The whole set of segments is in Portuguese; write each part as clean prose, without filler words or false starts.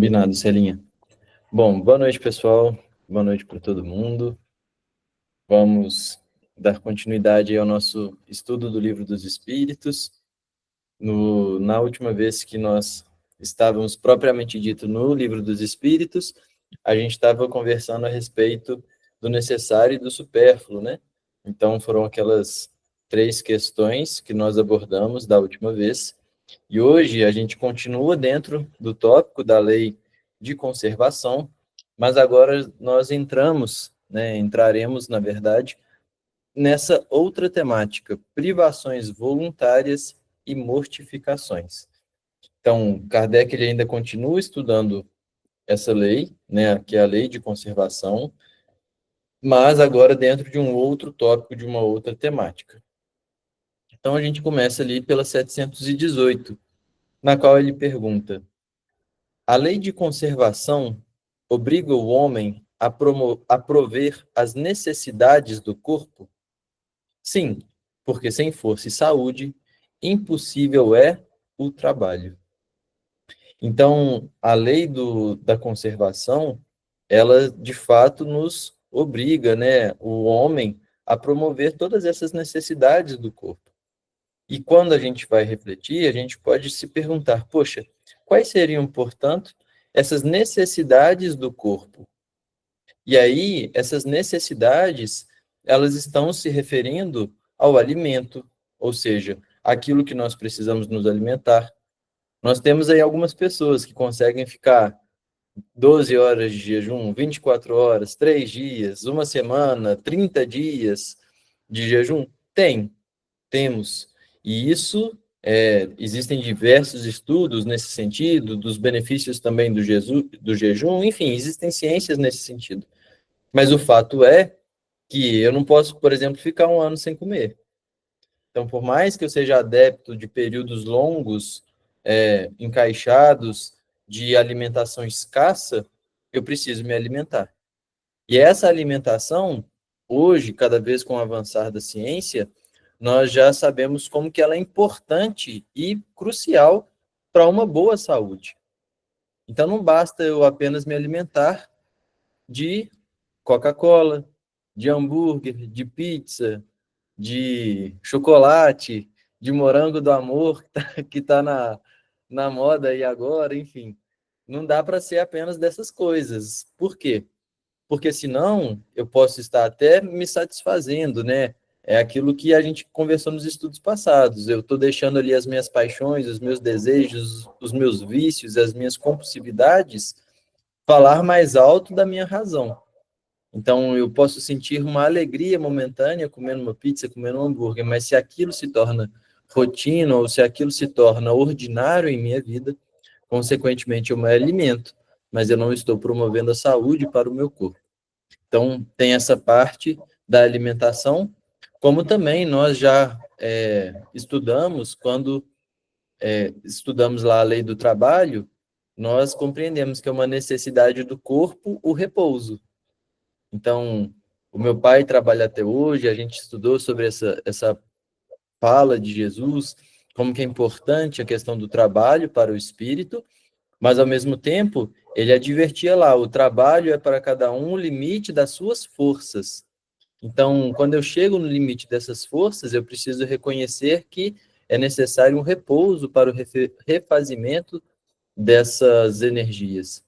Combinado, Celinha. Bom, boa noite, pessoal. Boa noite para todo mundo. Vamos dar continuidade ao nosso estudo do Livro dos Espíritos. Na última vez que nós estávamos propriamente dito no Livro dos Espíritos, a gente estava conversando a respeito do necessário e do supérfluo, né? Então, foram aquelas 3 questões que nós abordamos da última vez. E hoje a gente continua dentro do tópico da lei de conservação, mas agora nós entraremos, na verdade, nessa outra temática, privações voluntárias e mortificações. Então, Kardec ele ainda continua estudando essa lei, né, que é a lei de conservação, mas agora dentro de um outro tópico, de uma outra temática. Então, a gente começa ali pela 718, na qual ele pergunta: a lei de conservação obriga o homem a prover as necessidades do corpo? Sim, porque sem força e saúde, impossível é o trabalho. Então, a lei da conservação, ela de fato nos obriga, né, o homem a promover todas essas necessidades do corpo. E quando a gente vai refletir, a gente pode se perguntar, poxa, quais seriam, portanto, essas necessidades do corpo? E aí, essas necessidades, elas estão se referindo ao alimento, ou seja, aquilo que nós precisamos nos alimentar. Nós temos aí algumas pessoas que conseguem ficar 12 horas de jejum, 24 horas, 3 dias, uma semana, 30 dias de jejum? Temos. E isso, existem diversos estudos nesse sentido, dos benefícios também do jejum, enfim, existem ciências nesse sentido. Mas o fato é que eu não posso, por exemplo, ficar um ano sem comer. Então, por mais que eu seja adepto de períodos longos, encaixados, de alimentação escassa, eu preciso me alimentar. E essa alimentação, hoje, cada vez com o avançar da ciência, nós já sabemos como que ela é importante e crucial para uma boa saúde. Então, não basta eu apenas me alimentar de Coca-Cola, de hambúrguer, de pizza, de chocolate, de morango do amor, que tá na moda aí agora, enfim. Não dá para ser apenas dessas coisas. Por quê? Porque senão eu posso estar até me satisfazendo, né? É aquilo que a gente conversou nos estudos passados. Eu estou deixando ali as minhas paixões, os meus desejos, os meus vícios, as minhas compulsividades falar mais alto da minha razão. Então, eu posso sentir uma alegria momentânea comendo uma pizza, comendo um hambúrguer, mas se aquilo se torna rotina ou se aquilo se torna ordinário em minha vida, consequentemente eu me alimento, mas eu não estou promovendo a saúde para o meu corpo. Então, tem essa parte da alimentação, como também nós já estudamos, quando estudamos lá a lei do trabalho, nós compreendemos que é uma necessidade do corpo o repouso. Então, o meu pai trabalha até hoje, a gente estudou sobre essa fala de Jesus, como que é importante a questão do trabalho para o espírito, mas, ao mesmo tempo, ele advertia lá, o trabalho é para cada um o limite das suas forças. Então, quando eu chego no limite dessas forças, eu preciso reconhecer que é necessário um repouso para o refazimento dessas energias.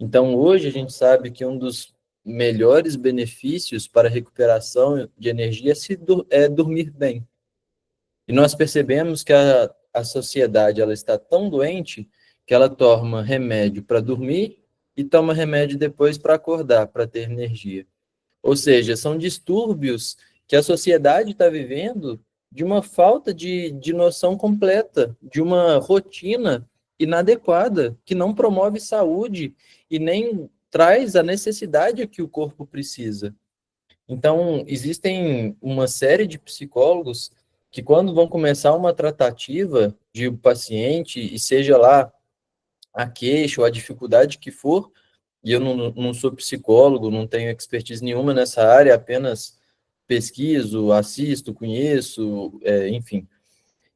Então, hoje a gente sabe que um dos melhores benefícios para a recuperação de energia é dormir bem. E nós percebemos que a sociedade ela está tão doente que ela toma remédio para dormir e toma remédio depois para acordar, para ter energia. Ou seja, são distúrbios que a sociedade está vivendo de uma falta de noção completa, de uma rotina inadequada, que não promove saúde e nem traz a necessidade que o corpo precisa. Então, existem uma série de psicólogos que, quando vão começar uma tratativa de paciente, e seja lá a queixa ou a dificuldade que for, e eu não sou psicólogo, não tenho expertise nenhuma nessa área, apenas pesquiso, assisto, conheço, enfim.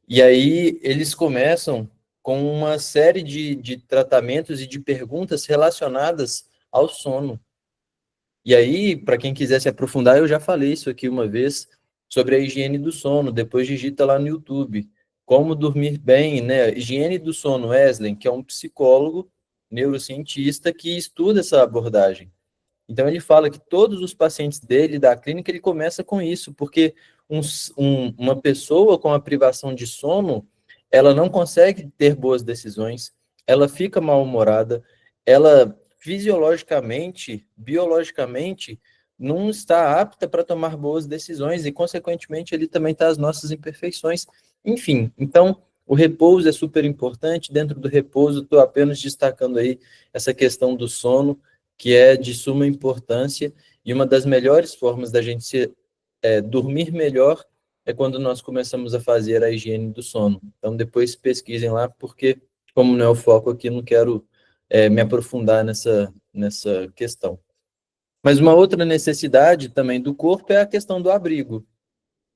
E aí eles começam com uma série de tratamentos e de perguntas relacionadas ao sono. E aí, para quem quiser se aprofundar, eu já falei isso aqui uma vez sobre a higiene do sono, depois digita lá no YouTube. Como dormir bem, né? Higiene do sono, Wesley, que é um psicólogo, neurocientista, que estuda essa abordagem. Então, ele fala que todos os pacientes dele, da clínica, ele começa com isso, porque uma pessoa com a privação de sono, ela não consegue ter boas decisões, ela fica mal-humorada, ela fisiologicamente, biologicamente, não está apta para tomar boas decisões e, consequentemente, ele também está as nossas imperfeições. Enfim, então, o repouso é super importante. Dentro do repouso, estou apenas destacando aí essa questão do sono, que é de suma importância, e uma das melhores formas da gente dormir melhor é quando nós começamos a fazer a higiene do sono. Então, depois pesquisem lá, porque, como não é o foco aqui, não quero me aprofundar nessa questão. Mas uma outra necessidade também do corpo é a questão do abrigo,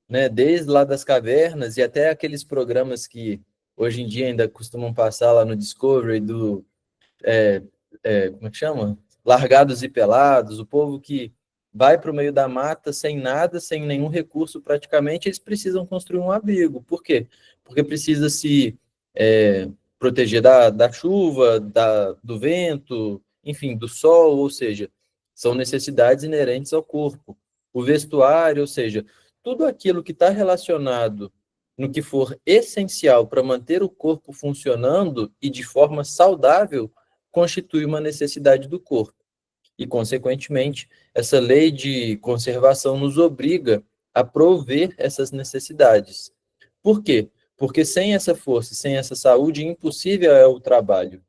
né? Desde lá das cavernas e até aqueles programas que hoje em dia ainda costumam passar lá no Discovery como é que chama? Largados e pelados, o povo que vai para o meio da mata sem nada, sem nenhum recurso praticamente, eles precisam construir um abrigo. Por quê? Porque precisa se proteger da chuva, do vento, enfim, do sol, ou seja, são necessidades inerentes ao corpo. O vestuário, ou seja, tudo aquilo que está relacionado no que for essencial para manter o corpo funcionando e de forma saudável, constitui uma necessidade do corpo. E, consequentemente, essa lei de conservação nos obriga a prover essas necessidades. Por quê? Porque sem essa força, sem essa saúde, impossível é o trabalho.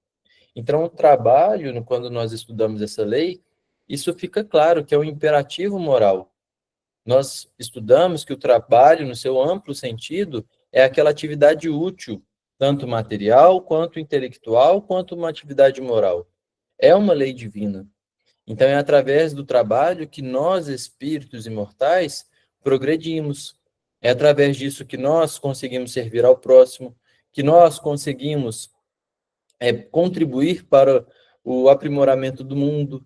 Então, o trabalho, quando nós estudamos essa lei, isso fica claro que é um imperativo moral. Nós estudamos que o trabalho, no seu amplo sentido, é aquela atividade útil, tanto material, quanto intelectual, quanto uma atividade moral. É uma lei divina. Então, é através do trabalho que nós, espíritos imortais, progredimos. É através disso que nós conseguimos servir ao próximo, que nós conseguimos contribuir para o aprimoramento do mundo.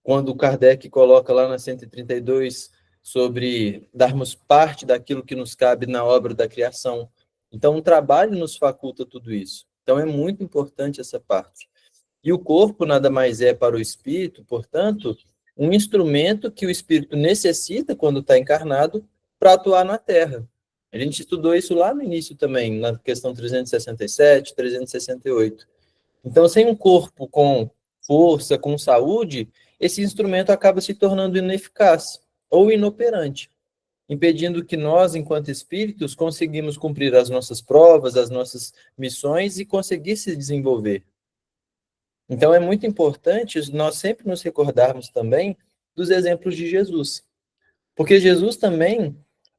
Quando o Kardec coloca lá na 132 sobre darmos parte daquilo que nos cabe na obra da criação. Então, o trabalho nos faculta tudo isso. Então, é muito importante essa parte. E o corpo nada mais é para o espírito, portanto, um instrumento que o espírito necessita quando está encarnado para atuar na Terra. A gente estudou isso lá no início também, na questão 367, 368. Então, sem um corpo com força, com saúde, esse instrumento acaba se tornando ineficaz ou inoperante, impedindo que nós, enquanto espíritos, conseguimos cumprir as nossas provas, as nossas missões e conseguir se desenvolver. Então, é muito importante nós sempre nos recordarmos também dos exemplos de Jesus, porque Jesus também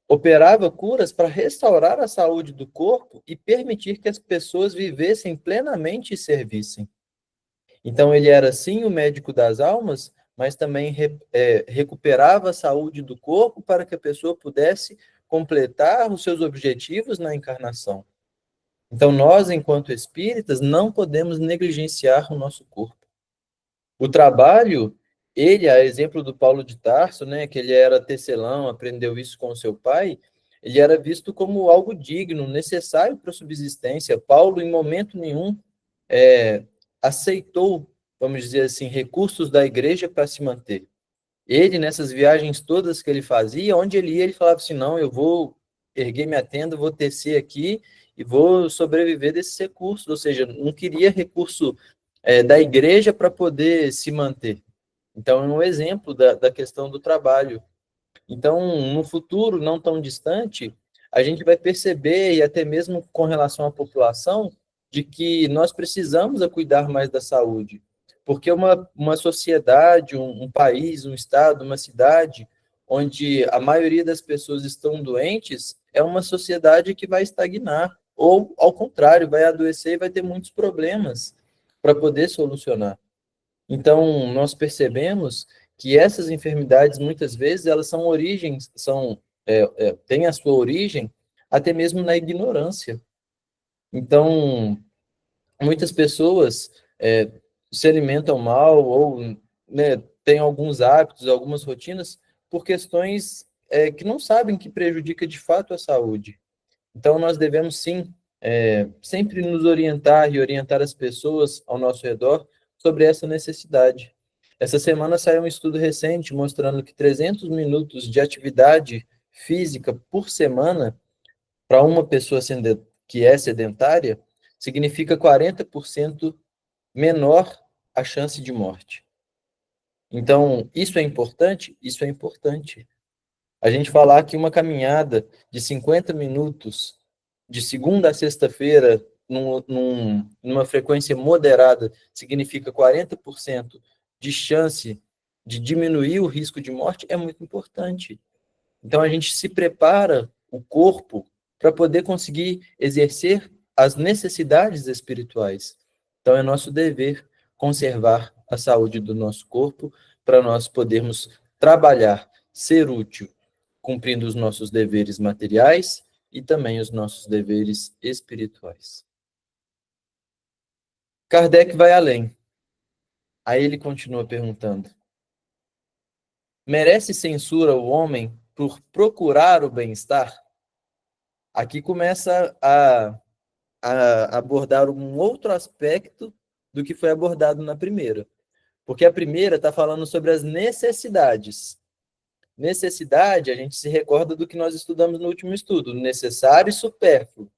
operava curas para restaurar a saúde do corpo e permitir que as pessoas vivessem plenamente e servissem. Então, ele era, sim, o médico das almas, mas também recuperava a saúde do corpo para que a pessoa pudesse completar os seus objetivos na encarnação. Então, nós, enquanto espíritas, não podemos negligenciar o nosso corpo. O trabalho, ele, a exemplo do Paulo de Tarso, né, que ele era tecelão, aprendeu isso com o seu pai, ele era visto como algo digno, necessário para a subsistência. Paulo, em momento nenhum, é, aceitou, vamos dizer assim, recursos da igreja para se manter. Ele, nessas viagens todas que ele fazia, onde ele ia, ele falava assim, não, eu vou erguer minha tenda, vou tecer aqui e vou sobreviver desses recursos, ou seja, não queria recurso da igreja para poder se manter. Então, é um exemplo da questão do trabalho. Então, no futuro não tão distante, a gente vai perceber, e até mesmo com relação à população, de que nós precisamos a cuidar mais da saúde. Porque uma sociedade, um país, um estado, uma cidade, onde a maioria das pessoas estão doentes, é uma sociedade que vai estagnar. Ou, ao contrário, vai adoecer e vai ter muitos problemas para poder solucionar. Então, nós percebemos que essas enfermidades, muitas vezes, elas são origens, têm a sua origem até mesmo na ignorância. Então, muitas pessoas se alimentam mal ou, né, têm alguns hábitos, algumas rotinas por questões que não sabem que prejudica de fato a saúde. Então, nós devemos sim sempre nos orientar e orientar as pessoas ao nosso redor sobre essa necessidade. Essa semana saiu um estudo recente mostrando que 300 minutos de atividade física por semana para uma pessoa que é sedentária significa 40% menor a chance de morte. Então, isso é importante? Isso é importante. A gente falar que uma caminhada de 50 minutos, de segunda a sexta-feira, numa frequência moderada, significa 40% de chance de diminuir o risco de morte, é muito importante. Então, a gente se prepara o corpo para poder conseguir exercer as necessidades espirituais. Então, é nosso dever conservar a saúde do nosso corpo para nós podermos trabalhar, ser útil, cumprindo os nossos deveres materiais e também os nossos deveres espirituais. Kardec vai além. Aí ele continua perguntando: merece censura o homem por procurar o bem-estar? Aqui começa a abordar um outro aspecto do que foi abordado na primeira. Porque a primeira está falando sobre as necessidades. Necessidade, a gente se recorda do que nós estudamos no último estudo, necessário e supérfluo.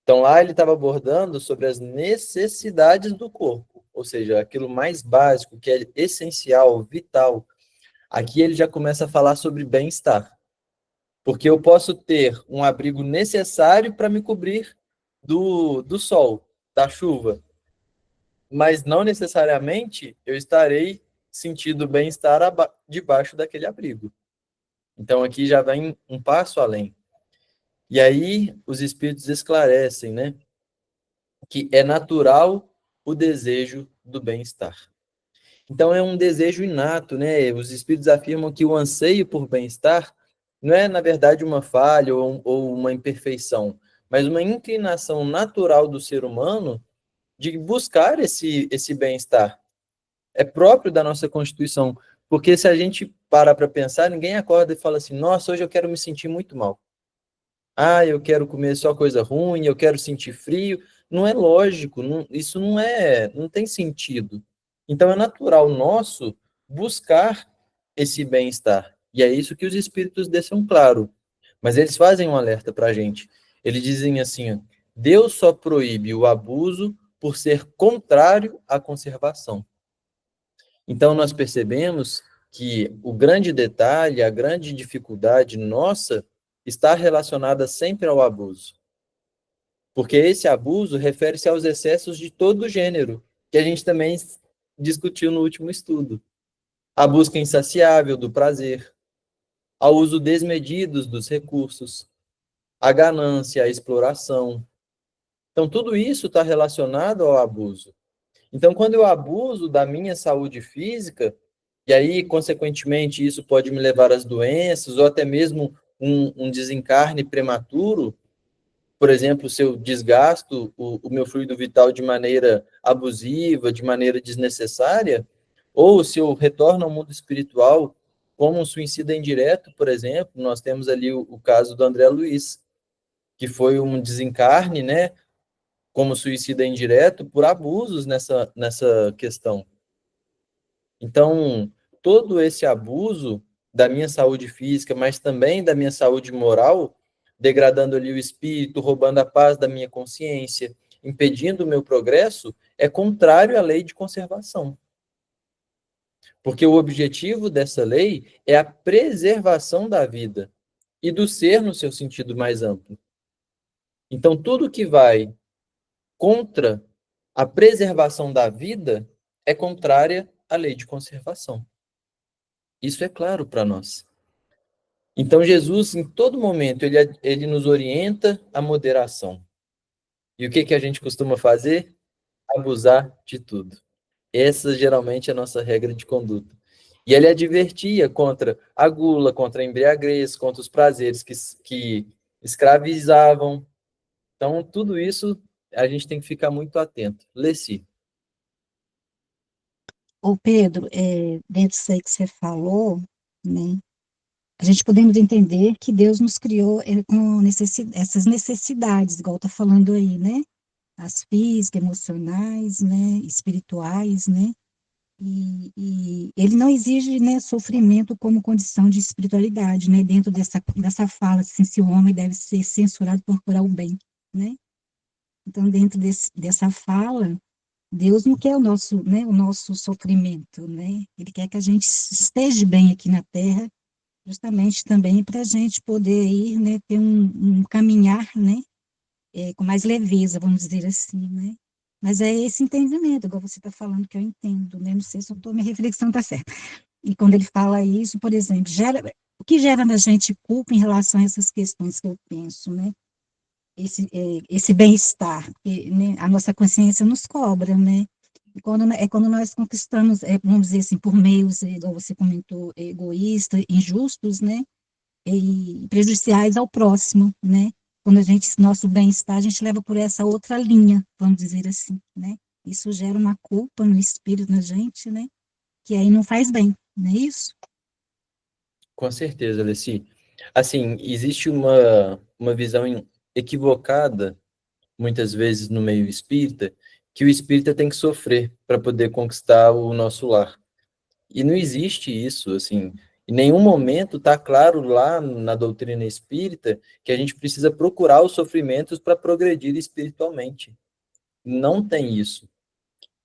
Então, lá ele estava abordando sobre as necessidades do corpo, ou seja, aquilo mais básico, que é essencial, vital. Aqui ele já começa a falar sobre bem-estar. Porque eu posso ter um abrigo necessário para me cobrir do sol, da chuva, mas não necessariamente eu estarei sentindo bem-estar debaixo daquele abrigo. Então aqui já vem um passo além. E aí os espíritos esclarecem, né, que é natural o desejo do bem-estar. Então é um desejo inato, né? Os espíritos afirmam que o anseio por bem-estar não é, na verdade, uma falha ou uma imperfeição, mas uma inclinação natural do ser humano de buscar esse bem-estar. É próprio da nossa Constituição, porque se a gente parar para pensar, ninguém acorda e fala assim, nossa, hoje eu quero me sentir muito mal. Ah, eu quero comer só coisa ruim, eu quero sentir frio. Não é lógico, isso não tem sentido. Então é natural nosso buscar esse bem-estar. E é isso que os espíritos deixam claro. Mas eles fazem um alerta para a gente. Eles dizem assim, ó, Deus só proíbe o abuso por ser contrário à conservação. Então nós percebemos que o grande detalhe, a grande dificuldade nossa está relacionada sempre ao abuso. Porque esse abuso refere-se aos excessos de todo gênero, que a gente também discutiu no último estudo. A busca insaciável do prazer, ao uso desmedido dos recursos, a ganância, a exploração. Então, tudo isso está relacionado ao abuso. Então, quando eu abuso da minha saúde física, e aí, consequentemente, isso pode me levar às doenças, ou até mesmo um desencarne prematuro, por exemplo, se eu desgasto o meu fluido vital de maneira abusiva, de maneira desnecessária, ou se eu retorno ao mundo espiritual como um suicida indireto, por exemplo, nós temos ali o caso do André Luiz, que foi um desencarne, né, como suicida indireto por abusos nessa questão. Então, todo esse abuso da minha saúde física, mas também da minha saúde moral, degradando ali o espírito, roubando a paz da minha consciência, impedindo o meu progresso, é contrário à lei de conservação. Porque o objetivo dessa lei é a preservação da vida e do ser no seu sentido mais amplo. Então, tudo que vai contra a preservação da vida é contrária à lei de conservação. Isso é claro para nós. Então, Jesus, em todo momento, ele nos orienta à moderação. E o que a gente costuma fazer? Abusar de tudo. Essa, geralmente, é a nossa regra de conduta. E ele advertia contra a gula, contra a embriaguez, contra os prazeres que escravizavam. Então, tudo isso a gente tem que ficar muito atento. Leci. Ô Pedro, dentro disso aí que você falou, né, a gente podemos entender que Deus nos criou com essas necessidades, igual tá falando aí, né? As físicas, emocionais, né? Espirituais, né? E ele não exige, né, sofrimento como condição de espiritualidade, né? Dentro dessa fala, assim, se o homem deve ser censurado por procurar o bem, né? Então, dentro dessa fala, Deus não quer o nosso sofrimento, né? Ele quer que a gente esteja bem aqui na Terra, justamente também para a gente poder ir, né, ter um caminhar, né, com mais leveza, vamos dizer assim, né? Mas é esse entendimento, igual você está falando, que eu entendo, né? Não sei se minha reflexão está certa. E quando ele fala isso, por exemplo, o que gera na gente culpa em relação a essas questões que eu penso, né? Esse bem-estar, que, né, a nossa consciência nos cobra, né? E quando nós conquistamos, vamos dizer assim, por meios, igual você comentou, egoístas, injustos, né? E prejudiciais ao próximo, né? Quando nosso bem-estar, a gente leva por essa outra linha, vamos dizer assim, né? Isso gera uma culpa no espírito na gente, né? Que aí não faz bem, não é isso? Com certeza, Leci. Assim, existe uma visão equivocada, muitas vezes, no meio espírita, que o espírita tem que sofrer para poder conquistar o nosso lar. E não existe isso, assim. Em nenhum momento está claro lá na doutrina espírita que a gente precisa procurar os sofrimentos para progredir espiritualmente. Não tem isso.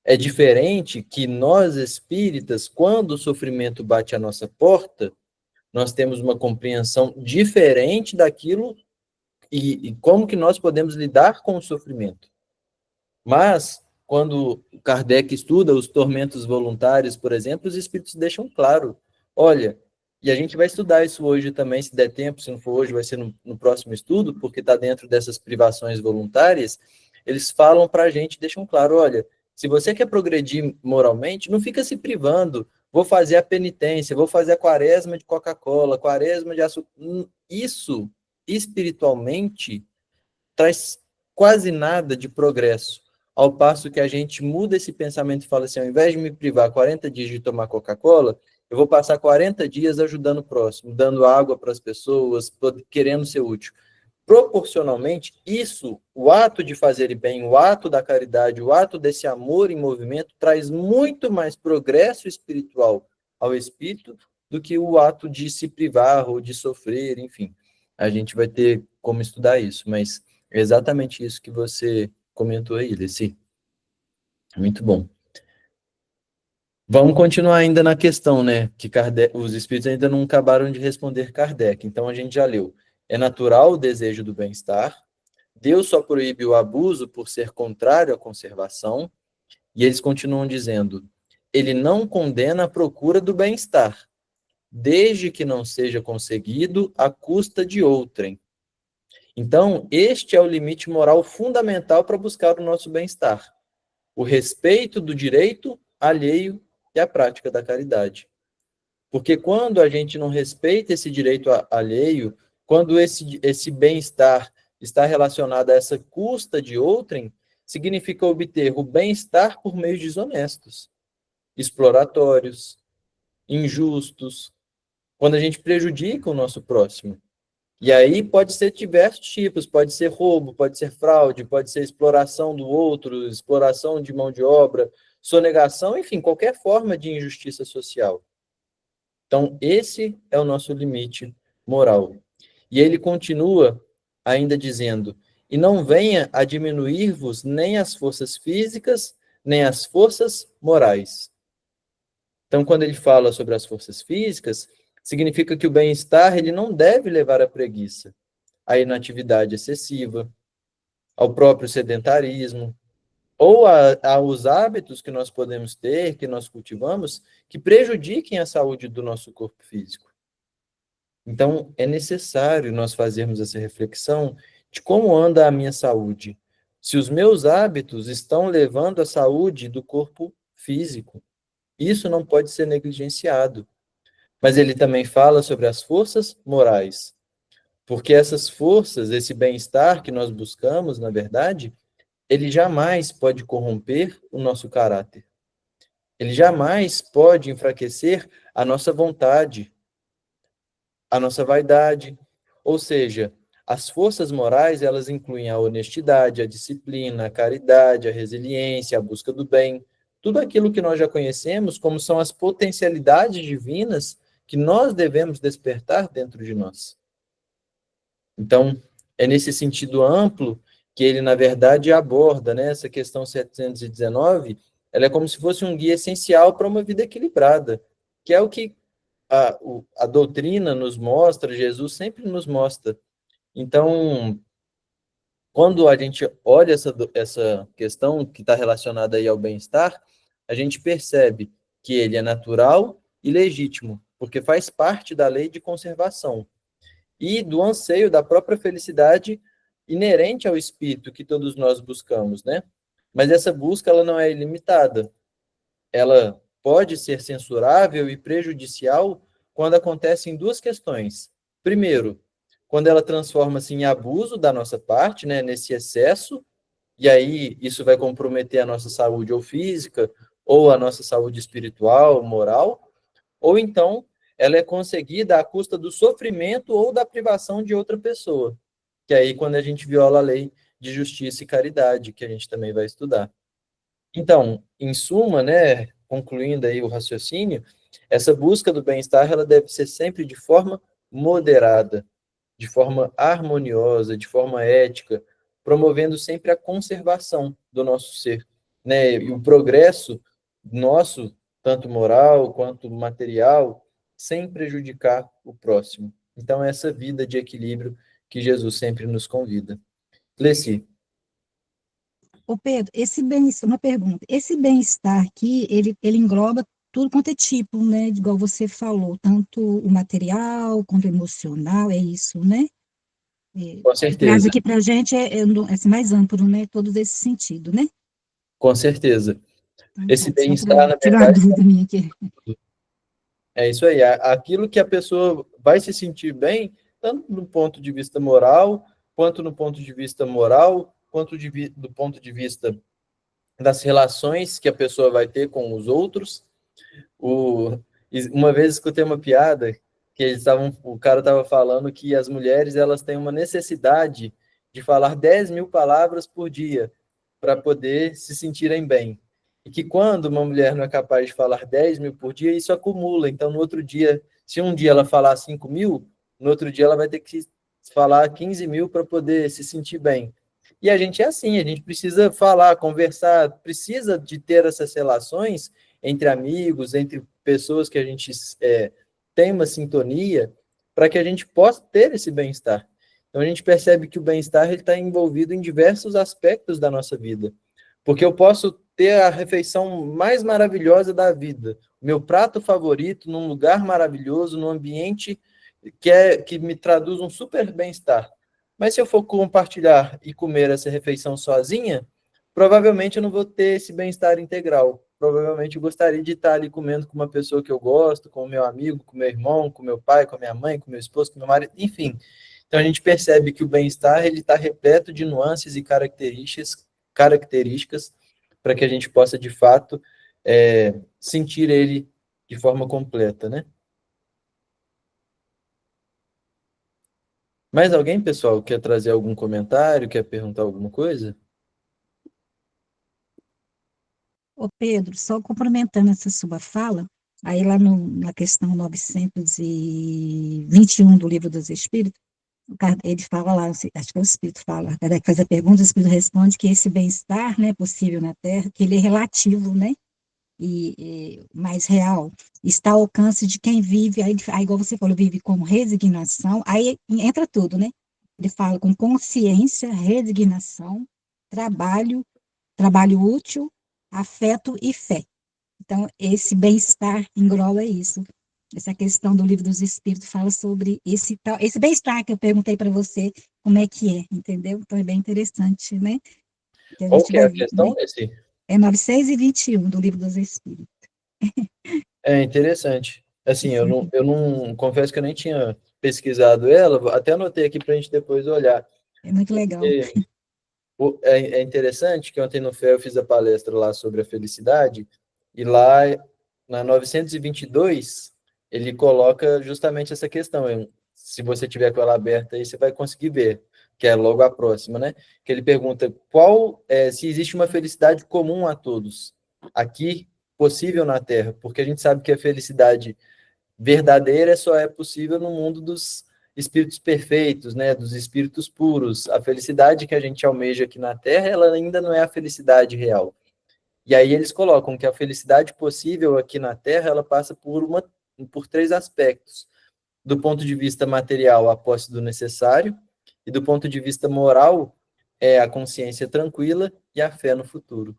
É diferente que nós espíritas, quando o sofrimento bate à nossa porta, nós temos uma compreensão diferente daquilo e como que nós podemos lidar com o sofrimento. Mas, quando Kardec estuda os tormentos voluntários, por exemplo, os espíritos deixam claro, olha, e a gente vai estudar isso hoje também, se der tempo, se não for hoje, vai ser no próximo estudo, porque está dentro dessas privações voluntárias, eles falam para a gente, deixam claro, olha, se você quer progredir moralmente, não fica se privando, vou fazer a penitência, vou fazer a quaresma de Coca-Cola, quaresma de açúcar. Isso, espiritualmente, traz quase nada de progresso. Ao passo que a gente muda esse pensamento e fala assim, ao invés de me privar 40 dias de tomar Coca-Cola, eu vou passar 40 dias ajudando o próximo, dando água para as pessoas, querendo ser útil. Proporcionalmente, isso, o ato de fazer bem, o ato da caridade, o ato desse amor em movimento, traz muito mais progresso espiritual ao espírito do que o ato de se privar ou de sofrer, enfim. A gente vai ter como estudar isso, mas é exatamente isso que você comentou aí, Leci. Muito bom. Vamos continuar ainda na questão, né? Que os espíritos ainda não acabaram de responder Kardec. Então a gente já leu. É natural o desejo do bem-estar. Deus só proíbe o abuso por ser contrário à conservação. E eles continuam dizendo: ele não condena a procura do bem-estar, desde que não seja conseguido à custa de outrem. Então, este é o limite moral fundamental para buscar o nosso bem-estar: o respeito do direito alheio e a prática da caridade. Porque quando a gente não respeita esse direito alheio, quando esse bem-estar está relacionado a essa custa de outrem, significa obter o bem-estar por meios desonestos, exploratórios, injustos, quando a gente prejudica o nosso próximo. E aí pode ser diversos tipos, pode ser roubo, pode ser fraude, pode ser exploração do outro, exploração de mão de obra, sonegação, enfim, qualquer forma de injustiça social. Então, esse é o nosso limite moral. E ele continua ainda dizendo: e não venha a diminuir-vos nem as forças físicas, nem as forças morais. Então, quando ele fala sobre as forças físicas, significa que o bem-estar ele não deve levar à preguiça, à inatividade excessiva, ao próprio sedentarismo, ou aos hábitos que nós podemos ter, que nós cultivamos, que prejudiquem a saúde do nosso corpo físico. Então, é necessário nós fazermos essa reflexão de como anda a minha saúde. Se os meus hábitos estão levando à saúde do corpo físico, isso não pode ser negligenciado. Mas ele também fala sobre as forças morais, porque essas forças, esse bem-estar que nós buscamos, na verdade, ele jamais pode corromper o nosso caráter. Ele jamais pode enfraquecer a nossa vontade, a nossa vaidade. Ou seja, as forças morais, elas incluem a honestidade, a disciplina, a caridade, a resiliência, a busca do bem, tudo aquilo que nós já conhecemos como são as potencialidades divinas que nós devemos despertar dentro de nós. Então, é nesse sentido amplo que ele, na verdade, aborda, né, essa questão 719, ela é como se fosse um guia essencial para uma vida equilibrada, que é o que a doutrina nos mostra, Jesus sempre nos mostra. Então, quando a gente olha essa questão que está relacionada aí ao bem-estar, a gente percebe que ele é natural e legítimo, porque faz parte da lei de conservação e do anseio da própria felicidade inerente ao espírito que todos nós buscamos, né? Mas essa busca ela não é ilimitada. Ela pode ser censurável e prejudicial quando acontecem duas questões. Primeiro, quando ela transforma-se em abuso da nossa parte, né, nesse excesso, e aí isso vai comprometer a nossa saúde ou física, ou a nossa saúde espiritual, moral, ou então ela é conseguida à custa do sofrimento ou da privação de outra pessoa, que é aí quando a gente viola a lei de justiça e caridade, que a gente também vai estudar. Então, em suma, né, concluindo aí o raciocínio, essa busca do bem-estar ela deve ser sempre de forma moderada, de forma harmoniosa, de forma ética, promovendo sempre a conservação do nosso ser, né? E o progresso nosso, tanto moral quanto material, sem prejudicar o próximo. Então, essa vida de equilíbrio que Jesus sempre nos convida. Cleci, Ô Pedro, uma pergunta, esse bem-estar aqui, ele engloba tudo quanto é tipo, né, igual você falou, tanto o material quanto o emocional, é isso, né? com Que traz certeza, aqui para a gente assim, mais amplo, né, todo esse sentido, né? com certeza. Então Esse tá, só para bem-estar, na tirar uma verdade, dúvida minha aqui. é isso aí. Aquilo que a pessoa vai se sentir bem, tanto do ponto de vista moral, quanto no ponto de vista moral, quanto do ponto de vista das relações que a pessoa vai ter com os outros. O, uma vez escutei uma piada que o cara estava falando que as mulheres elas têm uma necessidade de falar 10.000 palavras por dia para poder se sentirem bem. E que quando uma mulher não é capaz de falar 10.000 por dia, isso acumula. Então, no outro dia, se um dia ela falar 5.000, no outro dia ela vai ter que falar 15.000 para poder se sentir bem. E a gente é assim, a gente precisa falar, conversar, precisa de ter essas relações entre amigos, entre pessoas que a gente tem uma sintonia, para que a gente possa ter esse bem-estar. Então a gente percebe que o bem-estar está envolvido em diversos aspectos da nossa vida. Porque eu posso ter a refeição mais maravilhosa da vida, meu prato favorito, num lugar maravilhoso, num ambiente que me traduz um super bem-estar. Mas se eu for compartilhar e comer essa refeição sozinha, provavelmente eu não vou ter esse bem-estar integral. Provavelmente eu gostaria de estar ali comendo com uma pessoa que eu gosto, com o meu amigo, com o meu irmão, com o meu pai, com a minha mãe, com o meu esposo, com o meu marido, enfim. Então a gente percebe que o bem-estar ele está repleto de nuances e características para que a gente possa de fato sentir ele de forma completa, né? Mais alguém, pessoal, quer trazer algum comentário, quer perguntar alguma coisa? Ô Pedro, só complementando essa sua fala, aí lá na questão 921 do Livro dos Espíritos, ele fala lá, acho que é o Espírito fala, Kardec faz a pergunta, o Espírito responde que esse bem-estar, né, possível na Terra, que ele é relativo, né, e mais real, está ao alcance de quem vive, aí igual você falou, vive com resignação, aí entra tudo, né, ele fala com consciência, resignação, trabalho, trabalho útil, afeto e fé. Então, esse bem-estar engloba isso. Essa questão do Livro dos Espíritos fala sobre esse bem-estar que eu perguntei para você, como é que é, entendeu? Então, é bem interessante, né? Que a Qual gente que é vai a ver, questão né? desse? É 921 do Livro dos Espíritos. É interessante. Assim, Esse, eu não confesso que eu nem tinha pesquisado ela, até anotei aqui para a gente depois olhar. é muito legal. É interessante que ontem no FEA eu fiz a palestra lá sobre a felicidade, e lá na 922 ele coloca justamente essa questão. Se você tiver com ela aberta aí, você vai conseguir ver, que é logo a próxima, né? Que ele pergunta se existe uma felicidade comum a todos, aqui, possível na Terra, porque a gente sabe que a felicidade verdadeira só é possível no mundo dos espíritos perfeitos, né, dos espíritos puros. A felicidade que a gente almeja aqui na Terra, ela ainda não é a felicidade real. E aí eles colocam que a felicidade possível aqui na Terra, ela passa por três aspectos. Do ponto de vista material, a posse do necessário, e do ponto de vista moral, é a consciência tranquila e a fé no futuro.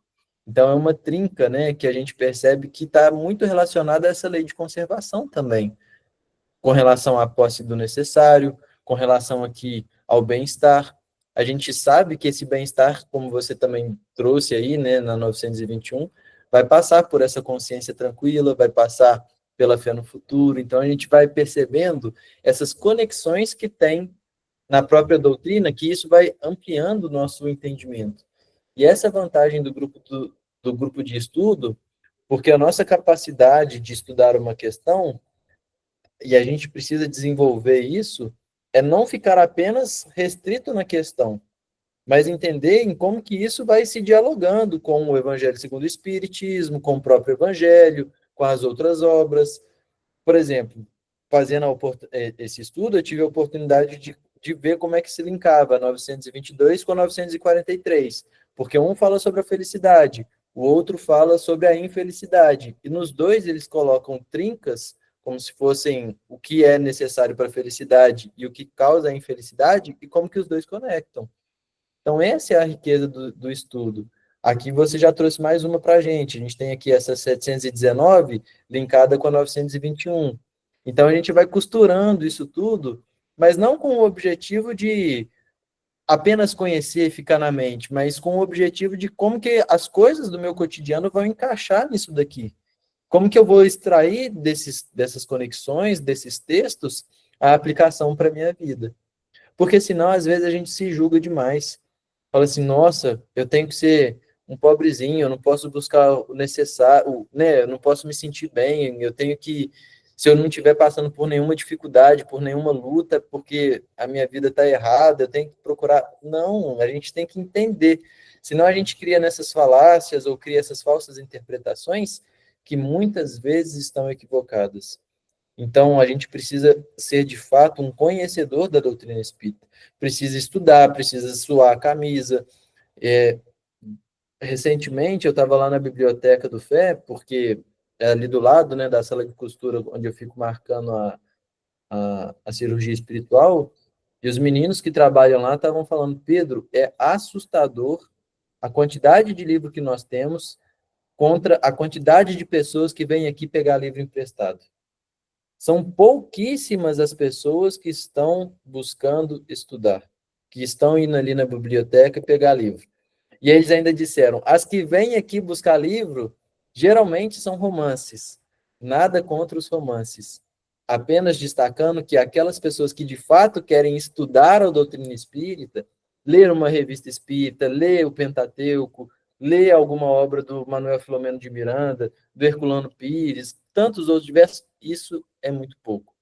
Então é uma trinca, né, que a gente percebe que está muito relacionada a essa lei de conservação também, com relação à posse do necessário, com relação aqui ao bem-estar. A gente sabe que esse bem-estar, como você também trouxe aí, né, na 921, vai passar por essa consciência tranquila, vai passar pela fé no futuro. Então a gente vai percebendo essas conexões que tem na própria doutrina, que isso vai ampliando o nosso entendimento. E essa vantagem do grupo de estudo, porque a nossa capacidade de estudar uma questão e a gente precisa desenvolver isso, é não ficar apenas restrito na questão, mas entender em como que isso vai se dialogando com o Evangelho segundo o Espiritismo, com o próprio Evangelho, com as outras obras. Por exemplo, fazendo esse estudo, eu tive a oportunidade de ver como é que se linkava 922 com 943, porque um fala sobre a felicidade, o outro fala sobre a infelicidade, e nos dois eles colocam trincas, como se fossem o que é necessário para a felicidade e o que causa a infelicidade, e como que os dois conectam. Então, essa é a riqueza do estudo. Aqui você já trouxe mais uma para a gente. A gente tem aqui essa 719 linkada com a 921. Então, a gente vai costurando isso tudo, mas não com o objetivo de apenas conhecer e ficar na mente, mas com o objetivo de como que as coisas do meu cotidiano vão encaixar nisso daqui. Como que eu vou extrair dessas conexões, desses textos, a aplicação para a minha vida. Porque senão, às vezes, a gente se julga demais. Fala assim, nossa, eu tenho que ser um pobrezinho, eu não posso buscar o necessário, né? Eu não posso me sentir bem, eu tenho que, se eu não estiver passando por nenhuma dificuldade, por nenhuma luta, porque a minha vida está errada, eu tenho que procurar. Não, a gente tem que entender. Senão a gente cria nessas falácias ou cria essas falsas interpretações que muitas vezes estão equivocadas. Então, a gente precisa ser, de fato, um conhecedor da doutrina espírita. Precisa estudar, precisa suar a camisa. É, recentemente, eu estava lá na biblioteca do FÉ, porque é ali do lado, né, da sala de costura, onde eu fico marcando a cirurgia espiritual, e os meninos que trabalham lá estavam falando, Pedro, é assustador a quantidade de livro que nós temos contra a quantidade de pessoas que vêm aqui pegar livro emprestado. São pouquíssimas as pessoas que estão buscando estudar, que estão indo ali na biblioteca pegar livro. E eles ainda disseram: as que vêm aqui buscar livro, geralmente são romances. Nada contra os romances. Apenas destacando que aquelas pessoas que de fato querem estudar a doutrina espírita, ler uma revista espírita, ler o Pentateuco, ler alguma obra do Manuel Filomeno de Miranda, do Herculano Pires, tantos outros diversos, isso é muito pouco.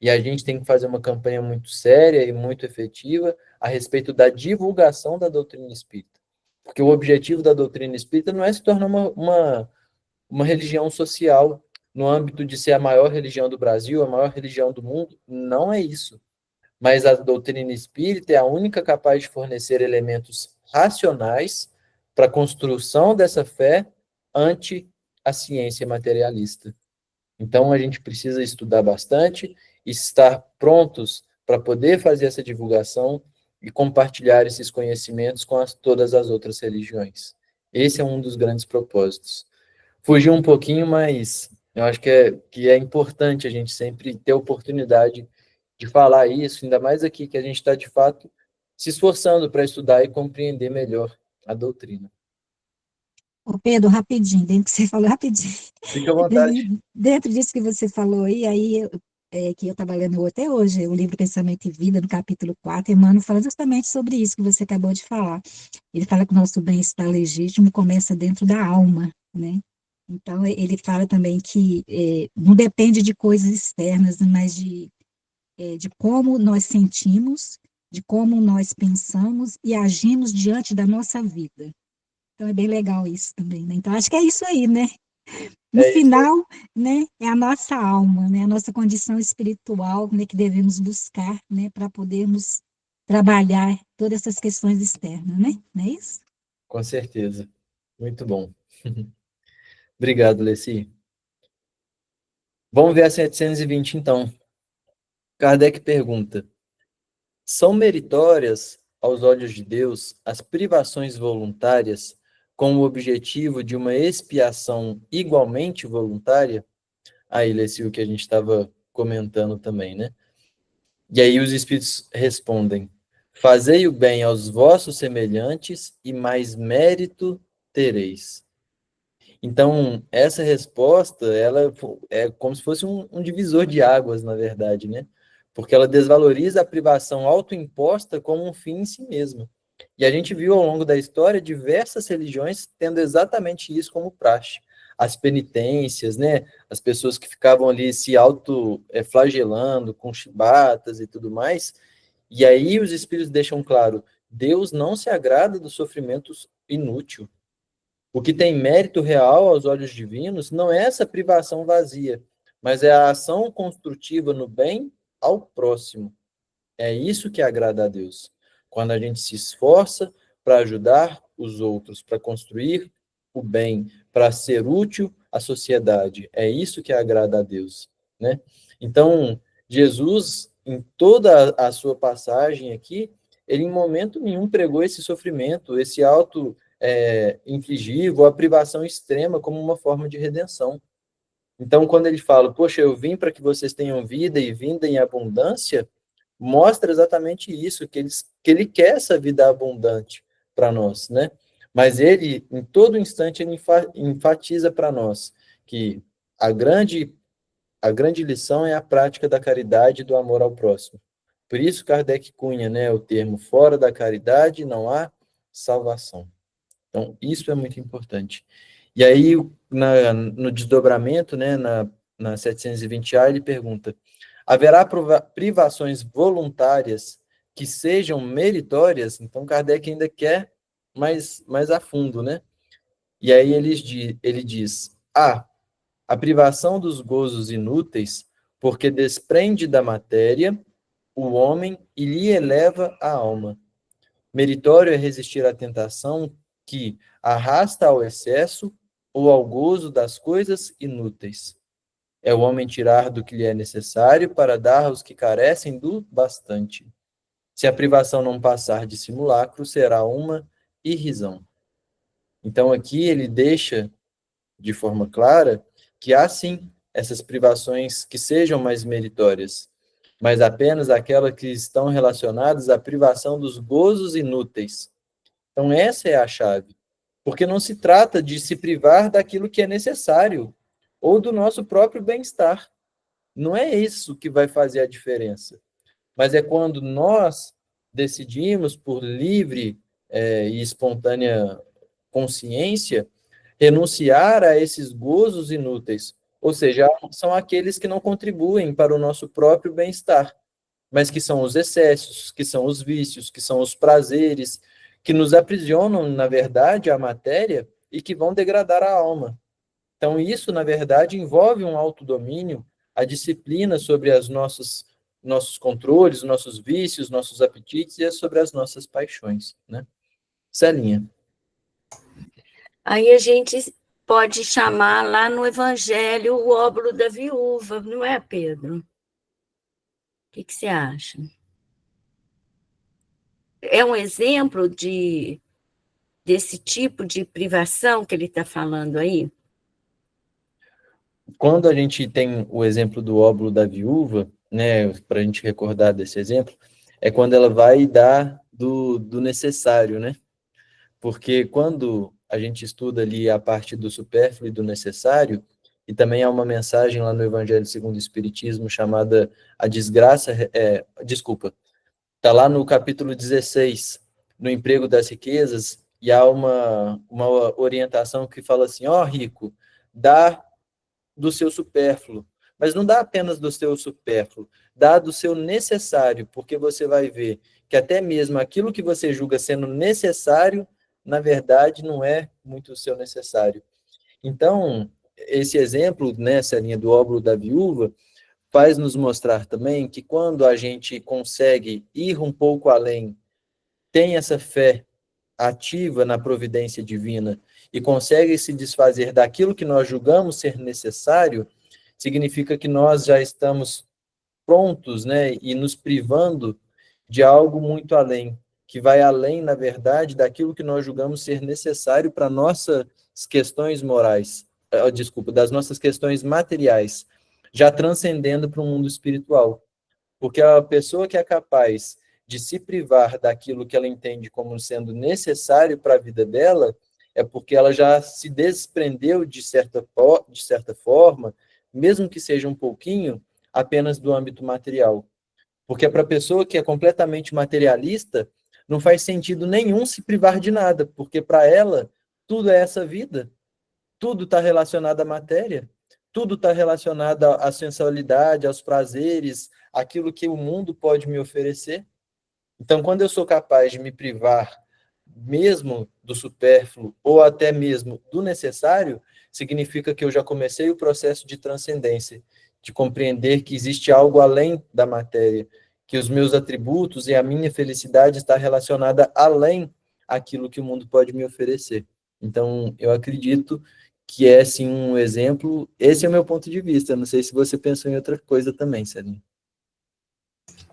E a gente tem que fazer uma campanha muito séria e muito efetiva a respeito da divulgação da doutrina espírita. Porque o objetivo da doutrina espírita não é se tornar uma religião social no âmbito de ser a maior religião do Brasil, a maior religião do mundo. Não é isso. Mas a doutrina espírita é a única capaz de fornecer elementos racionais para a construção dessa fé ante a ciência materialista. Então, a gente precisa estudar bastante, estar prontos para poder fazer essa divulgação e compartilhar esses conhecimentos com todas as outras religiões. Esse é um dos grandes propósitos. Fugiu um pouquinho, mas eu acho que é importante a gente sempre ter a oportunidade de falar isso, ainda mais aqui que a gente está, de fato, se esforçando para estudar e compreender melhor a doutrina. Ô Pedro, rapidinho, dentro que você falou, rapidinho. Fique à vontade. Dentro disso que você falou aí que eu estava lendo até hoje, o livro Pensamento e Vida, no capítulo 4, Emmanuel fala justamente sobre isso que você acabou de falar. Ele fala que o nosso bem-estar legítimo começa dentro da alma, né? Então, ele fala também que não depende de coisas externas, mas de como nós sentimos, de como nós pensamos e agimos diante da nossa vida. Então, é bem legal isso também, né? Então, acho que é isso aí, né? No É isso aí, final, né, é a nossa alma, né, a nossa condição espiritual, né, que devemos buscar, né, para podermos trabalhar todas essas questões externas, né? Não é isso? com certeza. Muito bom. Obrigado, Leci. Vamos ver a 720, então. Kardec pergunta: são meritórias, aos olhos de Deus, as privações voluntárias com o objetivo de uma expiação igualmente voluntária? Aí, Leci, o que a gente estava comentando também, né? E aí os espíritos respondem: fazei o bem aos vossos semelhantes e mais mérito tereis. Então, essa resposta, ela é como se fosse um divisor de águas, na verdade, né? Porque ela desvaloriza a privação autoimposta como um fim em si mesma. E a gente viu ao longo da história diversas religiões tendo exatamente isso como praxe. As penitências, né? As pessoas que ficavam ali se auto-flagelando com chibatas e tudo mais. E aí os espíritos deixam claro, Deus não se agrada do sofrimento inútil. O que tem mérito real aos olhos divinos não é essa privação vazia, mas é a ação construtiva no bem ao próximo. É isso que agrada a Deus. Quando a gente se esforça para ajudar os outros, para construir o bem, para ser útil à sociedade, é isso que agrada a Deus, né? Então, Jesus, em toda a sua passagem aqui, ele em momento nenhum pregou esse sofrimento, esse auto infligir ou a privação extrema como uma forma de redenção. Então, quando ele fala, poxa, eu vim para que vocês tenham vida e vida em abundância, mostra exatamente isso, que ele quer essa vida abundante para nós, né? Mas ele, em todo instante, ele enfatiza para nós que a grande, a grande lição é a prática da caridade e do amor ao próximo. Por isso, Kardec cunha, né, o termo fora da caridade não há salvação. Então, isso é muito importante. E aí, no desdobramento, né, na 720A, ele pergunta: haverá privações voluntárias que sejam meritórias? Então, Kardec ainda quer mais a fundo, né? E aí ele diz: a privação dos gozos inúteis, porque desprende da matéria o homem e lhe eleva a alma. Meritório é resistir à tentação que arrasta ao excesso ou ao gozo das coisas inúteis. É o homem tirar do que lhe é necessário para dar aos que carecem do bastante. Se a privação não passar de simulacro, será uma irrisão. Então, aqui ele deixa de forma clara que há sim essas privações que sejam mais meritórias, mas apenas aquelas que estão relacionadas à privação dos gozos inúteis. Então, essa é a chave. Porque não se trata de se privar daquilo que é necessário ou do nosso próprio bem-estar. Não é isso que vai fazer a diferença. Mas é quando nós decidimos, por livre e espontânea consciência, renunciar a esses gozos inúteis. Ou seja, são aqueles que não contribuem para o nosso próprio bem-estar, mas que são os excessos, que são os vícios, que são os prazeres, que nos aprisionam, na verdade, a matéria e que vão degradar a alma. Então, isso, na verdade, envolve um autodomínio, a disciplina sobre nossos controles, nossos vícios, nossos apetites e sobre as nossas paixões, né? Celinha. Aí a gente pode chamar lá no Evangelho o óbolo da viúva, não é, Pedro? O que você acha? É um exemplo desse tipo de privação que ele está falando aí? Quando a gente tem o exemplo do óbolo da viúva, né, para a gente recordar desse exemplo, é quando ela vai dar do necessário, né? Porque quando a gente estuda ali a parte do supérfluo e do necessário, e também há uma mensagem lá no Evangelho segundo o Espiritismo chamada A Desgraça, desculpa, está lá no capítulo 16, no emprego das riquezas, e há uma orientação que fala assim, ó, rico, dá do seu supérfluo, mas não dá apenas do seu supérfluo, dá do seu necessário, porque você vai ver que até mesmo aquilo que você julga sendo necessário, na verdade, não é muito o seu necessário. Então, esse exemplo, nessa linha do óbolo da viúva, faz nos mostrar também que quando a gente consegue ir um pouco além, tem essa fé ativa na providência divina e consegue se desfazer daquilo que nós julgamos ser necessário, significa que nós já estamos prontos, né, e nos privando de algo muito além, que vai além, na verdade, daquilo que nós julgamos ser necessário para nossas questões morais, desculpa, das nossas questões materiais, já transcendendo para o mundo espiritual. Porque a pessoa que é capaz de se privar daquilo que ela entende como sendo necessário para a vida dela, é porque ela já se desprendeu de certa forma, mesmo que seja um pouquinho, apenas do âmbito material. Porque para a pessoa que é completamente materialista, não faz sentido nenhum se privar de nada, porque para ela tudo é essa vida, tudo está relacionado à matéria, tudo está relacionado à sensualidade, aos prazeres, aquilo que o mundo pode me oferecer. Então, quando eu sou capaz de me privar mesmo do supérfluo ou até mesmo do necessário, significa que eu já comecei o processo de transcendência, de compreender que existe algo além da matéria, que os meus atributos e a minha felicidade está relacionada além aquilo que o mundo pode me oferecer. Então, eu acredito que é sim um exemplo. Esse é o meu ponto de vista. Não sei se você pensou em outra coisa também, Celine.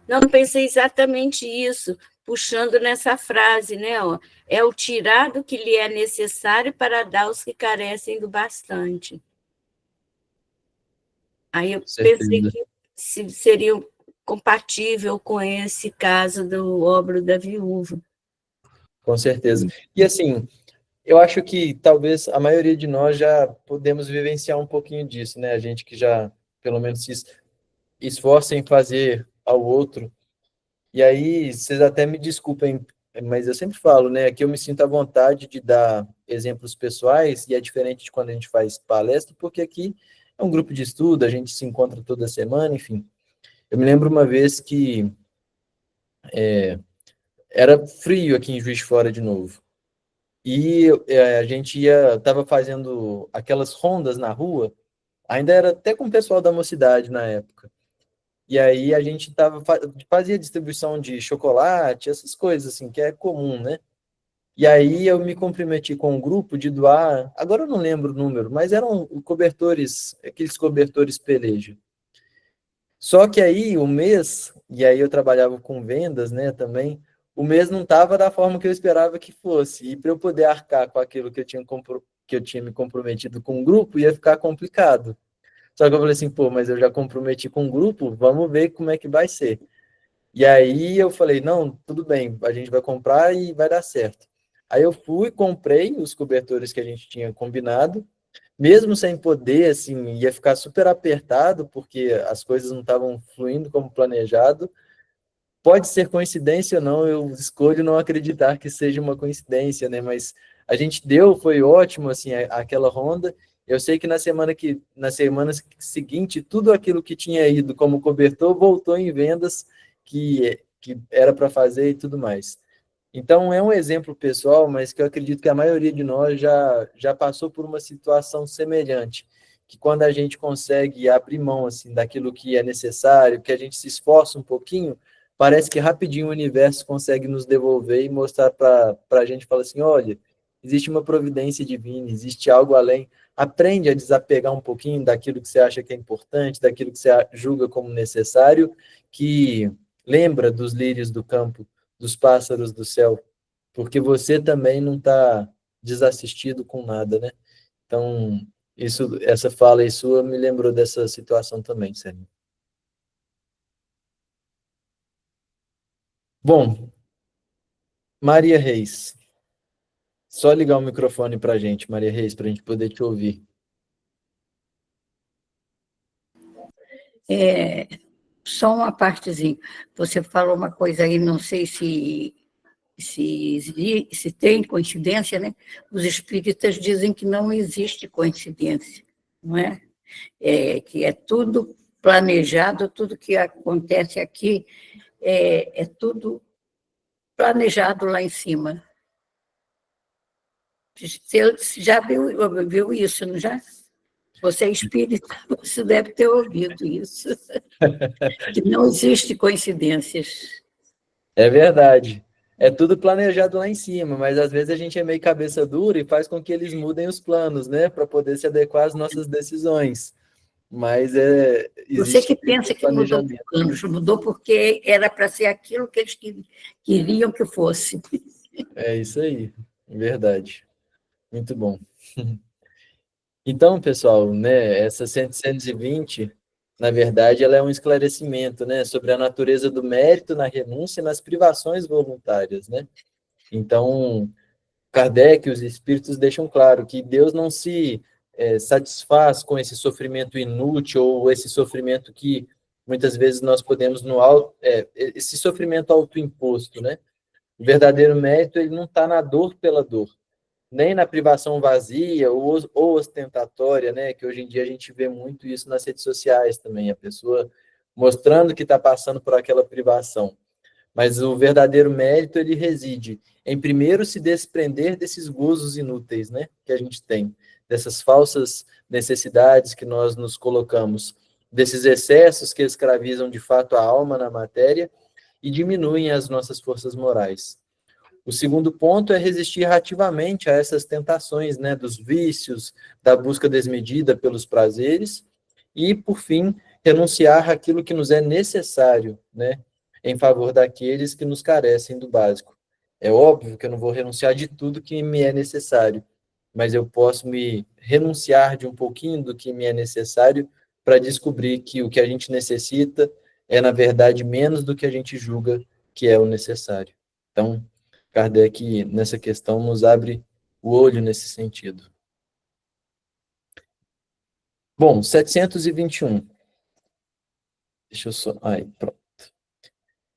Não, pensei exatamente isso, puxando nessa frase, né? Ó, é o tirar do que lhe é necessário para dar aos que carecem do bastante. Aí eu pensei Certeza. que seria compatível com esse caso do obro da viúva. Com certeza. E assim, eu acho que talvez a maioria de nós já podemos vivenciar um pouquinho disso, né? A gente que já, pelo menos, se esforça em fazer ao outro. E aí, vocês até me desculpem, mas eu sempre falo, né? Que eu me sinto à vontade de dar exemplos pessoais, e é diferente de quando a gente faz palestra, porque aqui é um grupo de estudo, a gente se encontra toda semana, enfim. Eu me lembro uma vez que era frio aqui em Juiz de Fora de novo. E a gente tava fazendo aquelas rondas na rua, ainda era até com o pessoal da mocidade na época. E aí a gente fazia distribuição de chocolate, essas coisas assim, que é comum, né? E aí eu me comprometi com um grupo de doar, agora eu não lembro o número, mas eram cobertores, aqueles cobertores peleja. Só que aí o mês, e aí eu trabalhava com vendas, né, também, o mês não estava da forma que eu esperava que fosse. E para eu poder arcar com aquilo que eu tinha me comprometido com o grupo, ia ficar complicado. Só que eu falei assim, pô, mas eu já comprometi com o grupo, vamos ver como é que vai ser. E aí eu falei, não, tudo bem, a gente vai comprar e vai dar certo. Aí eu fui, comprei os cobertores que a gente tinha combinado, mesmo sem poder, assim, ia ficar super apertado, porque as coisas não estavam fluindo como planejado. Pode ser coincidência ou não, eu escolho não acreditar que seja uma coincidência, né? Mas a gente deu, foi ótimo, assim, aquela ronda. Eu sei que na semana seguinte, tudo aquilo que tinha ido como cobertor voltou em vendas que era para fazer e tudo mais. Então, é um exemplo pessoal, mas que eu acredito que a maioria de nós já passou por uma situação semelhante, que quando a gente consegue abrir mão assim, daquilo que é necessário, que a gente se esforça um pouquinho, parece que rapidinho o universo consegue nos devolver e mostrar para a gente, fala assim, olha, existe uma providência divina, existe algo além, aprende a desapegar um pouquinho daquilo que você acha que é importante, daquilo que você julga como necessário, que lembra dos lírios do campo, dos pássaros do céu, porque você também não está desassistido com nada, né? Então, essa fala aí sua me lembrou dessa situação também, Sérgio. Bom, Maria Reis, só ligar o microfone para a gente, Maria Reis, para a gente poder te ouvir. Só uma partezinha. Você falou uma coisa aí, não sei se tem coincidência, né? Os espíritas dizem que não existe coincidência, não é? Que é tudo planejado, tudo que acontece aqui é tudo planejado lá em cima. Você já viu isso, não já? Você é espírita, você deve ter ouvido isso. Que não existe coincidências. É verdade. É tudo planejado lá em cima, mas às vezes a gente é meio cabeça dura e faz com que eles mudem os planos, né? Para poder se adequar às nossas decisões. Mas Você existe que pensa que mudou por planos, mudou porque era para ser aquilo que eles queriam que fosse. É isso aí, verdade. Muito bom. Então, pessoal, né, essa 720, na verdade, ela é um esclarecimento, né, sobre a natureza do mérito na renúncia e nas privações voluntárias, né? Então, Kardec e os espíritos deixam claro que Deus não se satisfaz com esse sofrimento inútil ou esse sofrimento que muitas vezes nós podemos esse sofrimento autoimposto, né? O verdadeiro mérito, ele não está na dor pela dor, nem na privação vazia ou ostentatória, né? Que hoje em dia a gente vê muito isso nas redes sociais também, a pessoa mostrando que está passando por aquela privação. Mas o verdadeiro mérito, ele reside em primeiro se desprender desses gozos inúteis, né? Que a gente tem, dessas falsas necessidades que nós nos colocamos, desses excessos que escravizam de fato a alma na matéria e diminuem as nossas forças morais. O segundo ponto é resistir ativamente a essas tentações, né, dos vícios, da busca desmedida pelos prazeres e, por fim, renunciar àquilo que nos é necessário, né, em favor daqueles que nos carecem do básico. É óbvio que eu não vou renunciar de tudo que me é necessário, mas eu posso me renunciar de um pouquinho do que me é necessário para descobrir que o que a gente necessita é, na verdade, menos do que a gente julga que é o necessário. Então, Kardec, nessa questão, nos abre o olho nesse sentido. Bom, 721. Deixa eu só... Aí, pronto.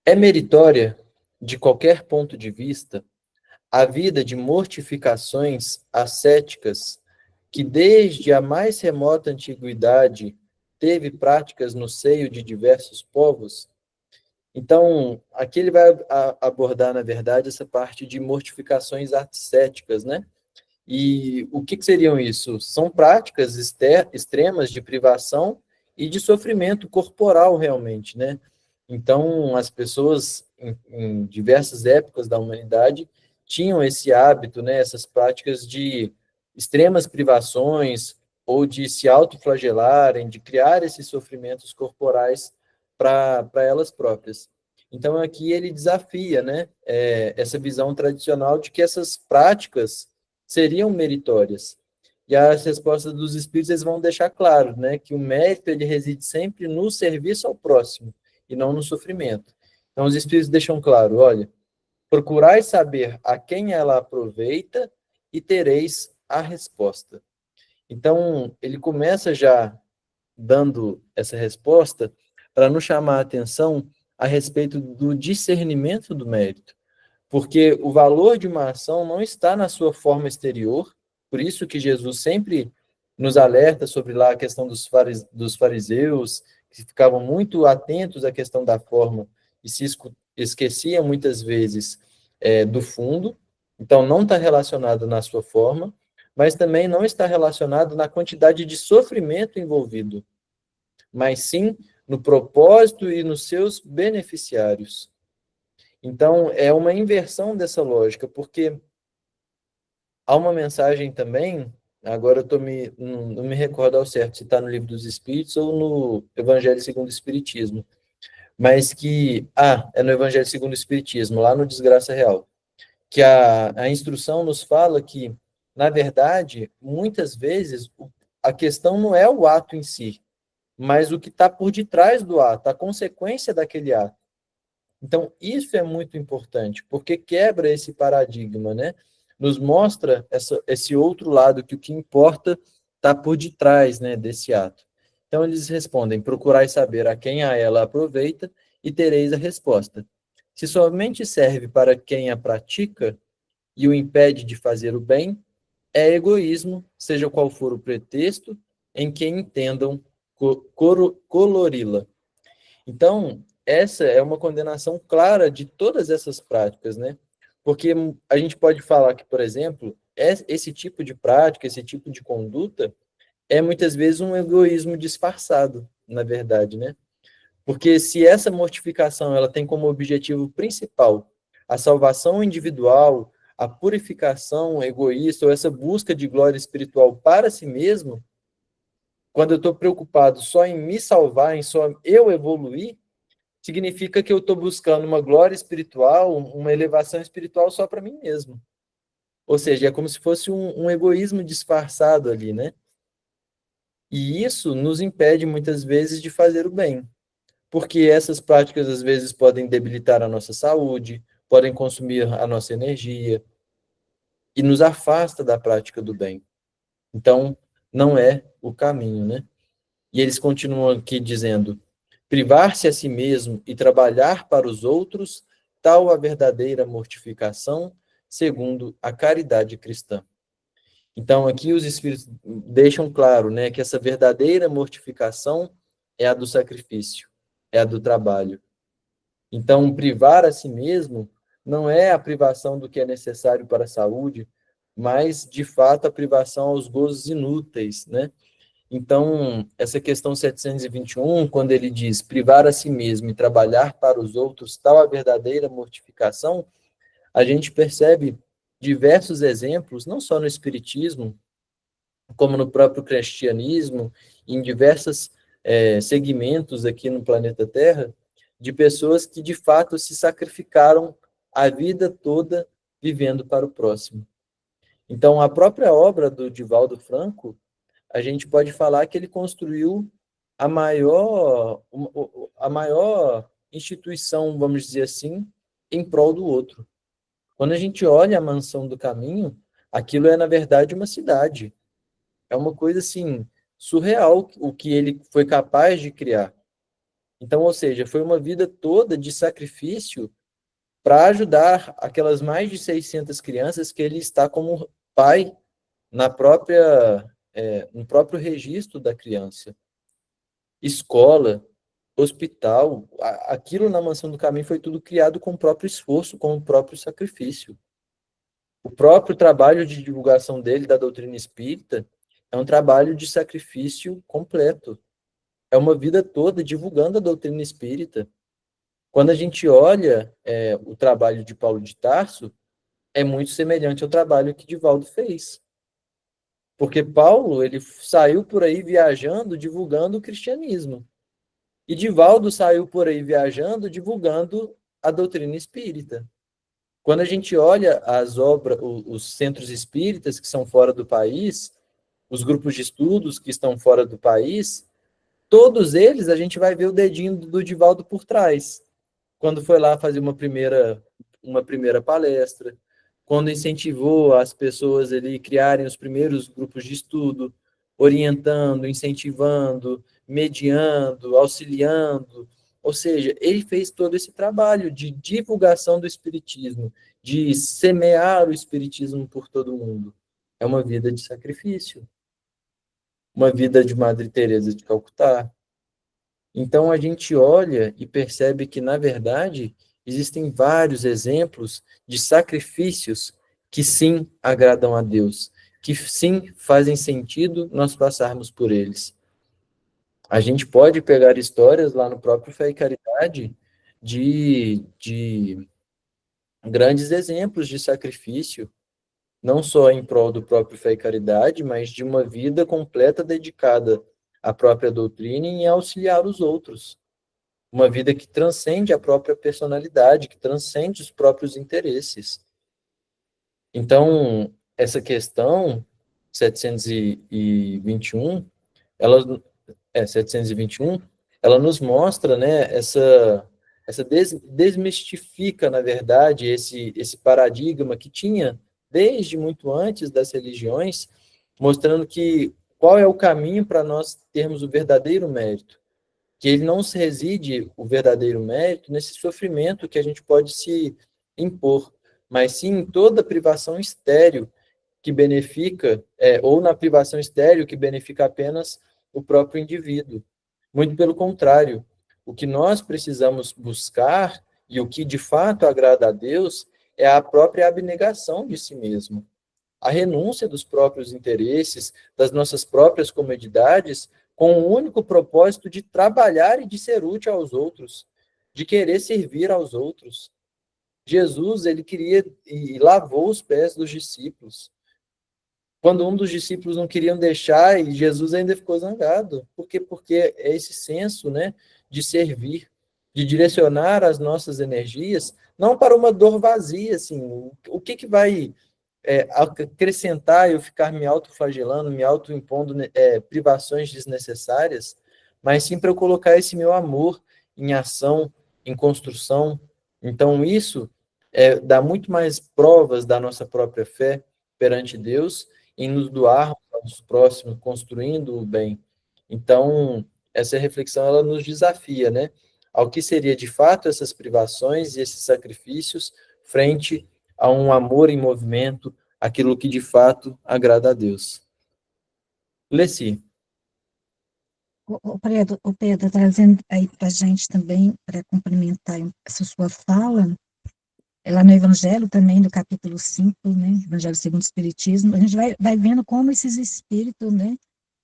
É meritória, de qualquer ponto de vista, a vida de mortificações ascéticas que, desde a mais remota antiguidade, teve práticas no seio de diversos povos? Então, aqui ele vai abordar, na verdade, essa parte de mortificações ascéticas, né? E o que seriam isso? São práticas extremas de privação e de sofrimento corporal, realmente, né? Então, as pessoas, em diversas épocas da humanidade, tinham esse hábito, né? Essas práticas de extremas privações ou de se autoflagelarem, de criar esses sofrimentos corporais para elas próprias. Então, aqui ele desafia, né? Essa visão tradicional de que essas práticas seriam meritórias. E as respostas dos espíritos eles vão deixar claro, né, que o mérito ele reside sempre no serviço ao próximo e não no sofrimento. Então os espíritos deixam claro, olha, procurai saber a quem ela aproveita e tereis a resposta. Então ele começa já dando essa resposta para nos chamar a atenção a respeito do discernimento do mérito. Porque o valor de uma ação não está na sua forma exterior, por isso que Jesus sempre nos alerta sobre lá a questão dos fariseus, que ficavam muito atentos à questão da forma e se esqueciam muitas vezes do fundo. Então, não está relacionado na sua forma, mas também não está relacionado na quantidade de sofrimento envolvido, mas sim no propósito e nos seus beneficiários. Então, é uma inversão dessa lógica, porque há uma mensagem também, agora não me recordo ao certo se está no Livro dos Espíritos ou no Evangelho segundo o Espiritismo, mas que, é no Evangelho segundo o Espiritismo, lá no Desgraça Real, que a instrução nos fala que, na verdade, muitas vezes, a questão não é o ato em si, mas o que está por detrás do ato, a consequência daquele ato. Então, isso é muito importante, porque quebra esse paradigma, né? Nos mostra esse outro lado, que o que importa está por detrás, né, desse ato. Então eles respondem: procurai saber a quem a ela aproveita e tereis a resposta. Se somente serve para quem a pratica e o impede de fazer o bem, é egoísmo, seja qual for o pretexto em que entendam colori-la. Então, essa é uma condenação clara de todas essas práticas, né? Porque a gente pode falar que, por exemplo, esse tipo de prática, esse tipo de conduta, é muitas vezes um egoísmo disfarçado, na verdade, né? Porque se essa mortificação ela tem como objetivo principal a salvação individual, a purificação egoísta ou essa busca de glória espiritual para si mesmo, quando eu estou preocupado só em me salvar, em só eu evoluir, significa que eu estou buscando uma glória espiritual, uma elevação espiritual só para mim mesmo. Ou seja, é como se fosse um egoísmo disfarçado ali, né? E isso nos impede muitas vezes de fazer o bem, porque essas práticas às vezes podem debilitar a nossa saúde, podem consumir a nossa energia e nos afasta da prática do bem. Então, não é o caminho, né? E eles continuam aqui dizendo: privar-se a si mesmo e trabalhar para os outros, tal a verdadeira mortificação, segundo a caridade cristã. Então, aqui os espíritos deixam claro, né, que essa verdadeira mortificação é a do sacrifício, é a do trabalho. Então, privar a si mesmo não é a privação do que é necessário para a saúde, mas, de fato, a privação aos gozos inúteis, né? Então, essa questão 721, quando ele diz privar a si mesmo e trabalhar para os outros, tal a verdadeira mortificação, a gente percebe diversos exemplos, não só no Espiritismo, como no próprio cristianismo, em diversos segmentos aqui no planeta Terra, de pessoas que de fato se sacrificaram a vida toda vivendo para o próximo. Então, a própria obra do Divaldo Franco, a gente pode falar que ele construiu a maior instituição, vamos dizer assim, em prol do outro. Quando a gente olha a Mansão do Caminho, aquilo é, na verdade, uma cidade. É uma coisa, assim, surreal o que ele foi capaz de criar. Então, ou seja, foi uma vida toda de sacrifício para ajudar aquelas mais de 600 crianças que ele está como pai no próprio registro da criança. Escola, hospital, aquilo na Mansão do Caminho foi tudo criado com o próprio esforço, com o próprio sacrifício. O próprio trabalho de divulgação dele, da doutrina espírita, é um trabalho de sacrifício completo. É uma vida toda divulgando a doutrina espírita. Quando a gente olha o trabalho de Paulo de Tarso, é muito semelhante ao trabalho que Divaldo fez. Porque Paulo, ele saiu por aí viajando, divulgando o cristianismo. E Divaldo saiu por aí viajando, divulgando a doutrina espírita. Quando a gente olha as obras, os centros espíritas que são fora do país, os grupos de estudos que estão fora do país, todos eles a gente vai ver o dedinho do Divaldo por trás. Quando foi lá fazer uma primeira palestra, quando incentivou as pessoas ali criarem os primeiros grupos de estudo, orientando, incentivando, mediando, auxiliando. Ou seja, ele fez todo esse trabalho de divulgação do espiritismo, de semear o espiritismo por todo mundo. É uma vida de sacrifício. Uma vida de Madre Teresa de Calcutá. Então a gente olha e percebe que, na verdade, existem vários exemplos de sacrifícios que sim agradam a Deus, que sim fazem sentido nós passarmos por eles. A gente pode pegar histórias lá no próprio Fé e Caridade de grandes exemplos de sacrifício, não só em prol do próprio Fé e Caridade, mas de uma vida completa dedicada à própria doutrina e em auxiliar os outros. Uma vida que transcende a própria personalidade, que transcende os próprios interesses. Então, essa questão 721, ela 721, ela nos mostra, né, essa desmistifica, na verdade, esse paradigma que tinha desde muito antes das religiões, mostrando que qual é o caminho para nós termos o verdadeiro mérito. Que ele não se reside, o verdadeiro mérito, nesse sofrimento que a gente pode se impor, mas sim em toda privação estéril que benefica, ou na privação estéril que benefica apenas o próprio indivíduo. Muito pelo contrário, o que nós precisamos buscar e o que de fato agrada a Deus é a própria abnegação de si mesmo, a renúncia dos próprios interesses, das nossas próprias comodidades, com o único propósito de trabalhar e de ser útil aos outros, de querer servir aos outros. Jesus, ele queria e lavou os pés dos discípulos. Quando um dos discípulos não queriam deixar, e Jesus ainda ficou zangado. Por quê? Porque é esse senso, né, de servir, de direcionar as nossas energias, não para uma dor vazia, assim, o que vai acrescentar eu ficar me autoflagelando, me autoimpondo privações desnecessárias, mas sim para eu colocar esse meu amor em ação, em construção. Então, isso dá muito mais provas da nossa própria fé perante Deus, em nos doarmos aos próximos, construindo o bem. Então, essa reflexão, ela nos desafia, né, ao que seria, de fato, essas privações e esses sacrifícios frente a um amor em movimento, aquilo que, de fato, agrada a Deus. Leci. O Pedro, trazendo aí para a gente também, para complementar essa sua fala, lá no Evangelho também, do capítulo 5, né, Evangelho segundo o Espiritismo, a gente vai vendo como esses espíritos, né,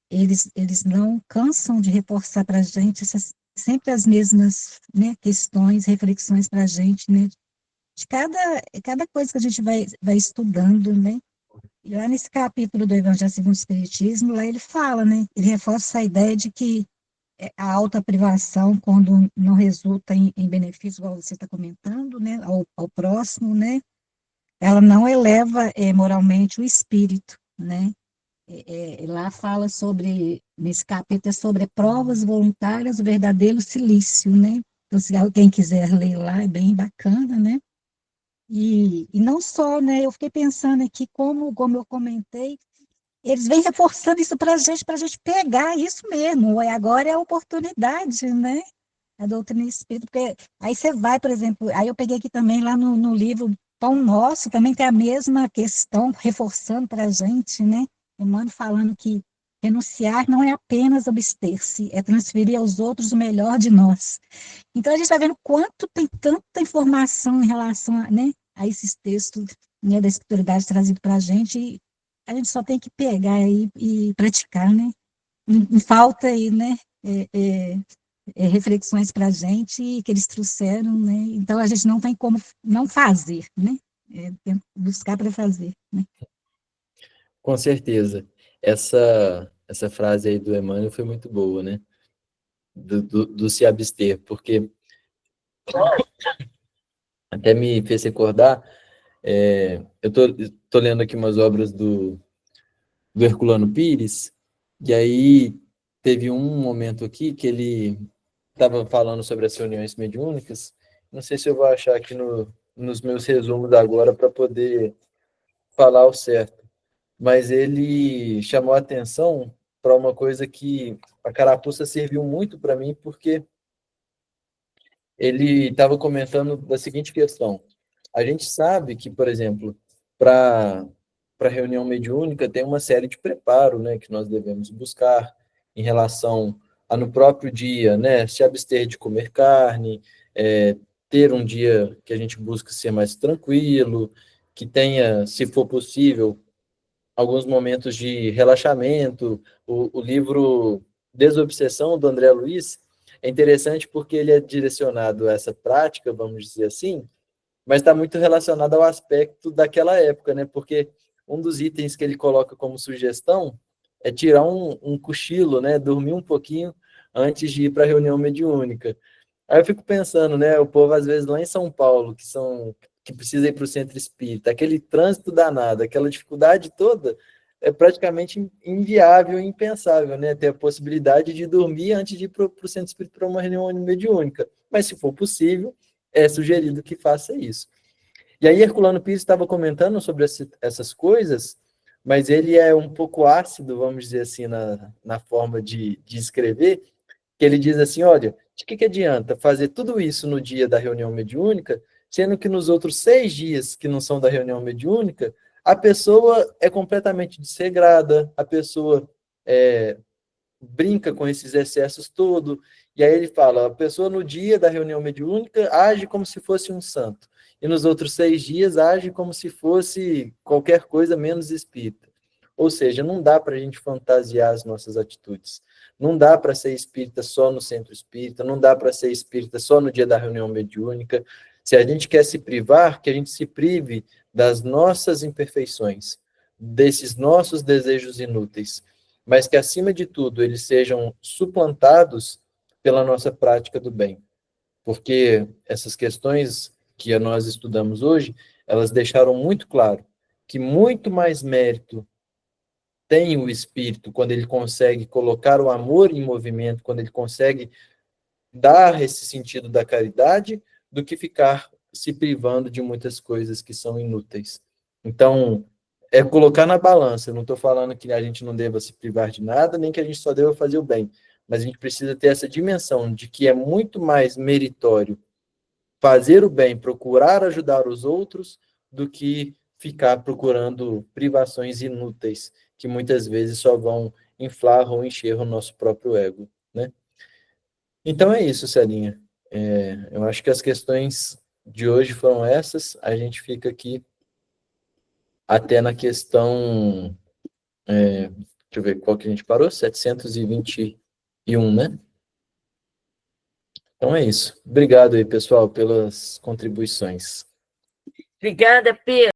eles não cansam de reforçar para a gente sempre as mesmas, né, questões, reflexões para a gente, né, de cada coisa que a gente vai estudando, né. E lá nesse capítulo do Evangelho segundo o Espiritismo, lá ele fala, né, ele reforça a ideia de que a alta privação, quando não resulta em benefício, igual você está comentando, né, ao próximo, né, ela não eleva moralmente o espírito, né. Lá fala sobre, nesse capítulo, sobre provas voluntárias do verdadeiro silício, né. Então, se alguém quiser ler lá, é bem bacana, né. E não só, né, eu fiquei pensando aqui, como eu comentei, eles vêm reforçando isso para a gente pegar isso mesmo, agora é a oportunidade, né, a doutrina espírita, porque aí você vai, por exemplo, aí eu peguei aqui também, lá no livro Pão Nosso, também tem a mesma questão, reforçando para a gente, né, Emmanuel falando que renunciar não é apenas abster-se, é transferir aos outros o melhor de nós. Então, a gente vai vendo quanto tem tanta informação em relação né, a esses textos, né, da espiritualidade trazido para a gente só tem que pegar aí e praticar, né? Não falta aí, né, reflexões para a gente que eles trouxeram, né? Então, a gente não tem como não fazer, né? Tem que buscar para fazer, né? Com certeza. Essa frase aí do Emmanuel foi muito boa, né? Do se abster, porque até me fez recordar, eu tô lendo aqui umas obras do Herculano Pires, e aí teve um momento aqui que ele estava falando sobre as reuniões mediúnicas, não sei se eu vou achar aqui nos meus resumos agora para poder falar o certo, mas ele chamou a atenção para uma coisa que a carapuça serviu muito para mim, porque ele estava comentando da seguinte questão: a gente sabe que, por exemplo, para reunião mediúnica tem uma série de preparo, né, que nós devemos buscar em relação a no próprio dia, né, se abster de comer carne, ter um dia que a gente busca ser mais tranquilo, que tenha, se for possível, alguns momentos de relaxamento. O livro Desobsessão, do André Luiz, é interessante porque ele é direcionado a essa prática, vamos dizer assim, mas está muito relacionado ao aspecto daquela época, né? Porque um dos itens que ele coloca como sugestão é tirar um cochilo, né? Dormir um pouquinho antes de ir para a reunião mediúnica. Aí eu fico pensando, né? O povo, às vezes, lá em São Paulo, que precisa ir para o centro espírita, aquele trânsito danado, aquela dificuldade toda, é praticamente inviável e impensável, né? Ter a possibilidade de dormir antes de ir para o centro espírita para uma reunião mediúnica. Mas, se for possível, é sugerido que faça isso. E aí, Herculano Pires estava comentando sobre essas coisas, mas ele é um pouco ácido, vamos dizer assim, na forma de escrever, que ele diz assim, olha, de que adianta fazer tudo isso no dia da reunião mediúnica, sendo que nos outros 6 dias que não são da reunião mediúnica, a pessoa é completamente desregrada, a pessoa brinca com esses excessos todos, e aí ele fala, a pessoa no dia da reunião mediúnica age como se fosse um santo, e nos outros 6 dias age como se fosse qualquer coisa menos espírita. Ou seja, não dá para a gente fantasiar as nossas atitudes. Não dá para ser espírita só no centro espírita, não dá para ser espírita só no dia da reunião mediúnica. Se a gente quer se privar, que a gente se prive das nossas imperfeições, desses nossos desejos inúteis, mas que, acima de tudo, eles sejam suplantados pela nossa prática do bem. Porque essas questões que nós estudamos hoje, elas deixaram muito claro que muito mais mérito tem o espírito quando ele consegue colocar o amor em movimento, quando ele consegue dar esse sentido da caridade, do que ficar se privando de muitas coisas que são inúteis. Então, é colocar na balança. Eu não estou falando que a gente não deva se privar de nada, nem que a gente só deva fazer o bem, mas a gente precisa ter essa dimensão de que é muito mais meritório fazer o bem, procurar ajudar os outros, do que ficar procurando privações inúteis, que muitas vezes só vão inflar ou encher o nosso próprio ego, né? Então é isso, Celinha. Eu acho que as questões de hoje foram essas. A gente fica aqui até na questão, deixa eu ver qual que a gente parou, 721, né? Então é isso. Obrigado aí, pessoal, pelas contribuições. Obrigada, Pedro.